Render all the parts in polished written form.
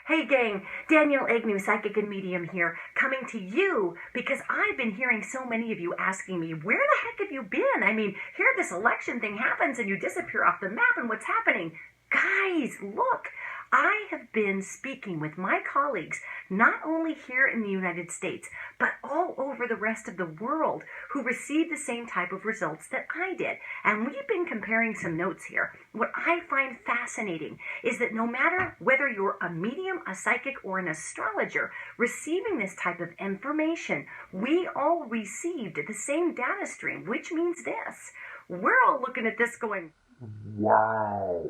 Hey gang, Danielle Egnew, Psychic and Medium here, coming to you because I've been hearing so many of you asking me, where the heck have you been? I mean, here this election thing happens and you disappear off the map and what's happening? Guys, look, I have been speaking with my colleagues, not only here in the United States, but all over the rest of the world who received the same type of results that I did. And we've been comparing some notes here. What I find fascinating is that no matter whether you're a medium, a psychic, or an astrologer receiving this type of information, we all received the same data stream, which means this. We're all looking at this going, wow.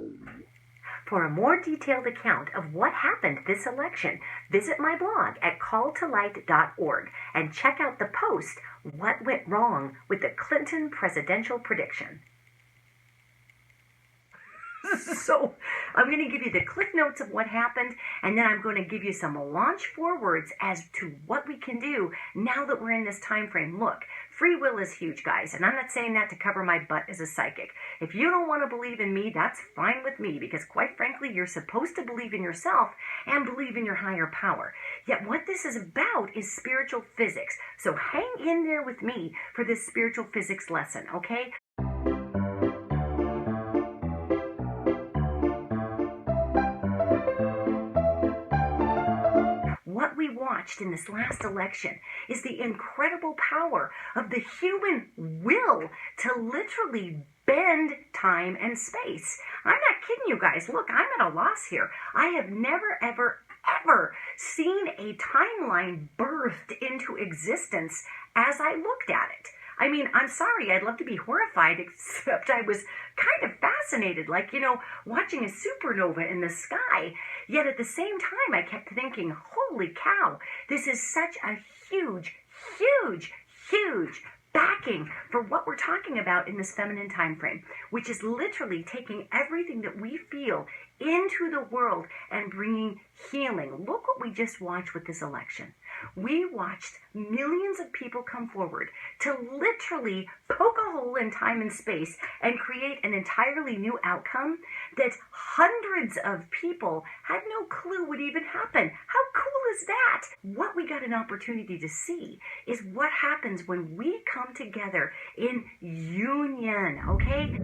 For a more detailed account of what happened this election, visit my blog at calltolight.org and check out the post, What Went Wrong with the Clinton Presidential Prediction. So I'm going to give you the cliff notes of what happened, and then I'm going to give you some launch forwards as to what we can do now that we're in this time frame. Look, free will is huge, guys, and I'm not saying that to cover my butt as a psychic. If you don't want to believe in me, that's fine with me, because quite frankly, you're supposed to believe in yourself and believe in your higher power. Yet what this is about is spiritual physics. So hang in there with me for this spiritual physics lesson, okay? What we watched in this last election is the incredible power of the human will to literally bend time and space. I'm not kidding you guys. Look, I'm at a loss here. I have never, ever seen a timeline birthed into existence as I looked at it. I mean, I'm sorry, I'd love to be horrified, except I was kind of fascinated, like, watching a supernova in the sky. Yet at the same time, I kept thinking, holy cow, this is such a huge backing for what we're talking about in this feminine time frame, which is literally taking everything that we feel into the world and bringing healing. Look what we just watched with this election. We watched millions of people come forward to literally poke a hole in time and space and create an entirely new outcome that hundreds of people had no clue would even happen. How cool is that? What we got an opportunity to see is what happens when we come together in union, okay?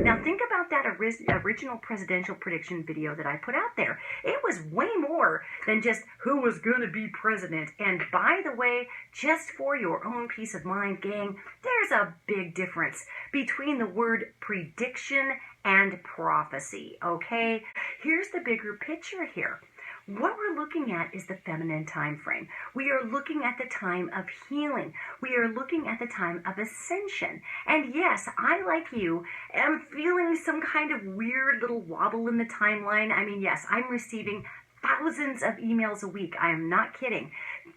Now think about that original presidential prediction video that I put out there. It was way more than just who was going to be president. And by the way, just for your own peace of mind, gang, there's a big difference between the word prediction and prophecy, okay? Here's the bigger picture here. What we're looking at is the feminine time frame. We are looking at the time of healing. We are looking at the time of ascension. And yes, I, like you, am feeling some kind of weird little wobble in the timeline. I mean, yes, I'm receiving thousands of emails a week. I am not kidding.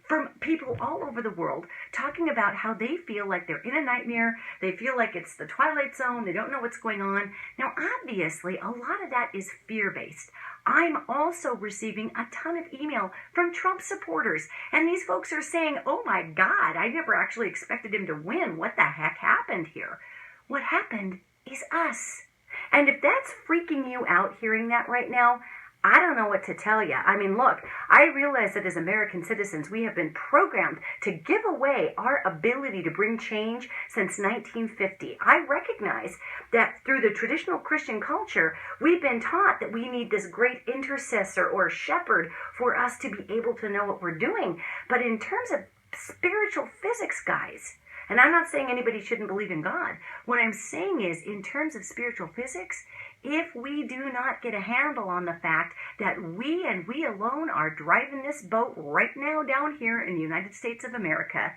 From people all over the world talking about how they feel like they're in a nightmare. They feel like it's the Twilight Zone. They don't know what's going on. Now, obviously, a lot of that is fear-based. I'm also receiving a ton of email from Trump supporters. And these folks are saying, oh my God, I never actually expected him to win. What the heck happened here? What happened is us. And if that's freaking you out hearing that right now, I don't know what to tell you. I mean, look, I realize that as American citizens, we have been programmed to give away our ability to bring change since 1950. I recognize that through the traditional Christian culture, we've been taught that we need this great intercessor or shepherd for us to be able to know what we're doing. But in terms of spiritual physics, guys, and I'm not saying anybody shouldn't believe in God. What I'm saying is, in terms of spiritual physics, if we do not get a handle on the fact that we and we alone are driving this boat right now down here in the United States of America,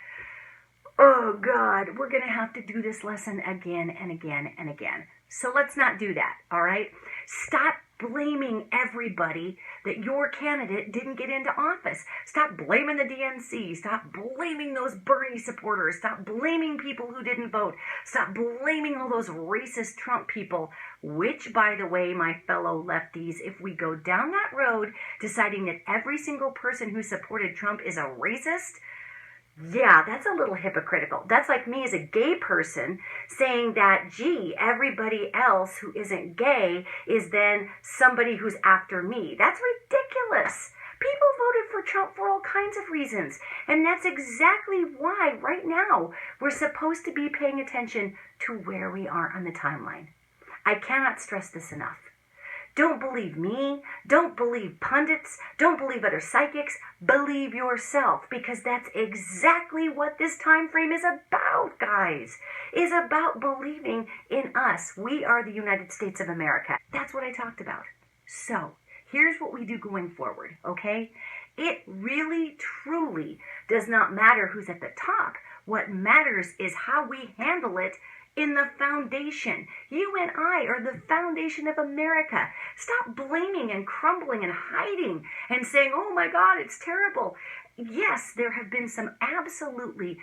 oh God, we're going to have to do this lesson again and again and again. So let's not do that, all right? Stop blaming everybody that your candidate didn't get into office. Stop blaming the DNC. Stop blaming those Bernie supporters. Stop blaming people who didn't vote. Stop blaming all those racist Trump people, which, by the way, my fellow lefties, if we go down that road deciding that every single person who supported Trump is a racist, Yeah, that's a little hypocritical. That's like me as a gay person saying that, gee, everybody else who isn't gay is then somebody who's after me. That's ridiculous. People voted for Trump for all kinds of reasons. And that's exactly why right now we're supposed to be paying attention to where we are on the timeline. I cannot stress this enough. Don't believe me. Don't believe pundits. Don't believe other psychics. Believe yourself, because that's exactly what this time frame is about, guys. Is about believing in us. We are the United States of America. That's what I talked about. So, here's what we do going forward, okay? It really, truly does not matter who's at the top. What matters is how we handle it in the foundation. You and I are the foundation of America. Stop blaming and crumbling and hiding and saying, oh my God, it's terrible. Yes, there have been some absolutely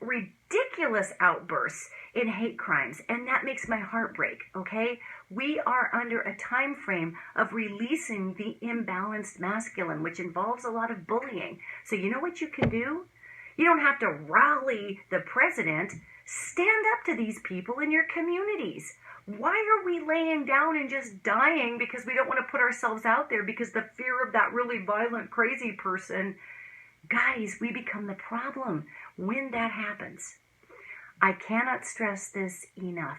ridiculous outbursts in hate crimes, and that makes my heart break, okay? We are under a time frame of releasing the imbalanced masculine, which involves a lot of bullying. So you know what you can do? You don't have to rally the president. Stand up to these people in your communities. Why are we laying down and just dying because we don't want to put ourselves out there because the fear of that really violent, crazy person? Guys, we become the problem when that happens. I cannot stress this enough.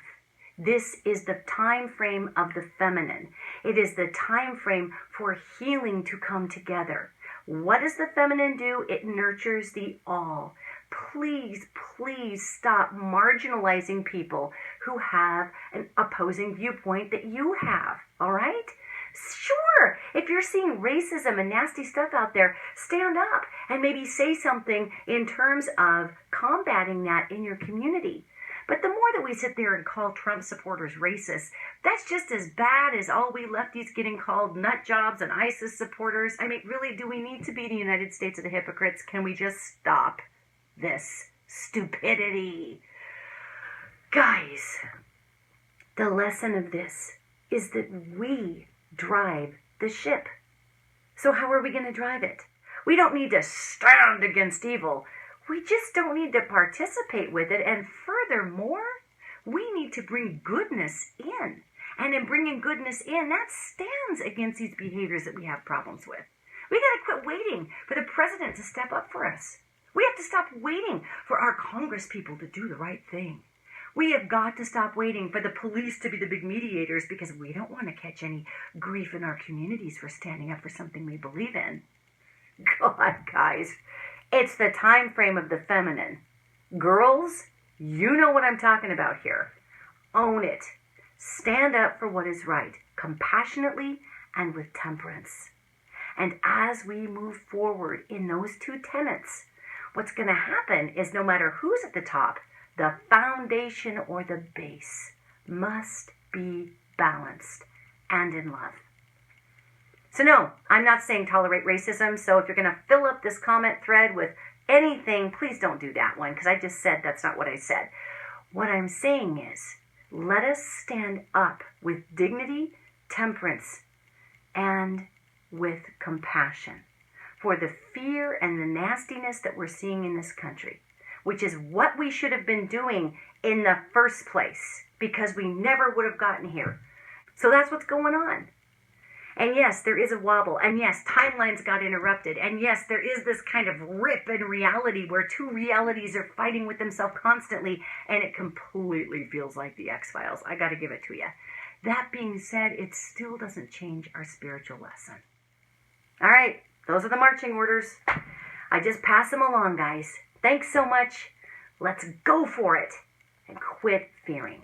This is the time frame of the feminine. It is the time frame for healing to come together. What does the feminine do? It nurtures the all. Please, please stop marginalizing people who have an opposing viewpoint that you have, all right? Sure, if you're seeing racism and nasty stuff out there, stand up and maybe say something in terms of combating that in your community. But the more that we sit there and call Trump supporters racist, that's just as bad as all we lefties getting called nut jobs and ISIS supporters. I mean, really, do we need to be the United States of the hypocrites? Can we just stop this stupidity? Guys, the lesson of this is that we drive the ship. So how are we going to drive it? We don't need to stand against evil. We just don't need to participate with it. And furthermore, we need to bring goodness in. And in bringing goodness in, that stands against these behaviors that we have problems with. We got to quit waiting for the president to step up for us. We have to stop waiting for our Congress people to do the right thing. We have got to stop waiting for the police to be the big mediators because we don't want to catch any grief in our communities for standing up for something we believe in. God, guys, it's the time frame of the feminine. Girls, you know what I'm talking about here. Own it. Stand up for what is right, compassionately and with temperance. And as we move forward in those two tenets, what's going to happen is no matter who's at the top, the foundation or the base must be balanced and in love. So no, I'm not saying tolerate racism. So if you're going to fill up this comment thread with anything, please don't do that one, because I just said that's not what I said. What I'm saying is, let us stand up with dignity, temperance, and with compassion for the fear and the nastiness that we're seeing in this country, which is what we should have been doing in the first place, because we never would have gotten here. So that's what's going on. And yes, there is a wobble. And yes, timelines got interrupted. And yes, there is this kind of rip in reality where two realities are fighting with themselves constantly. And it completely feels like the X-Files. I got to give it to you. That being said, it still doesn't change our spiritual lesson. All right, those are the marching orders. I just pass them along, guys. Thanks so much. Let's go for it and quit fearing.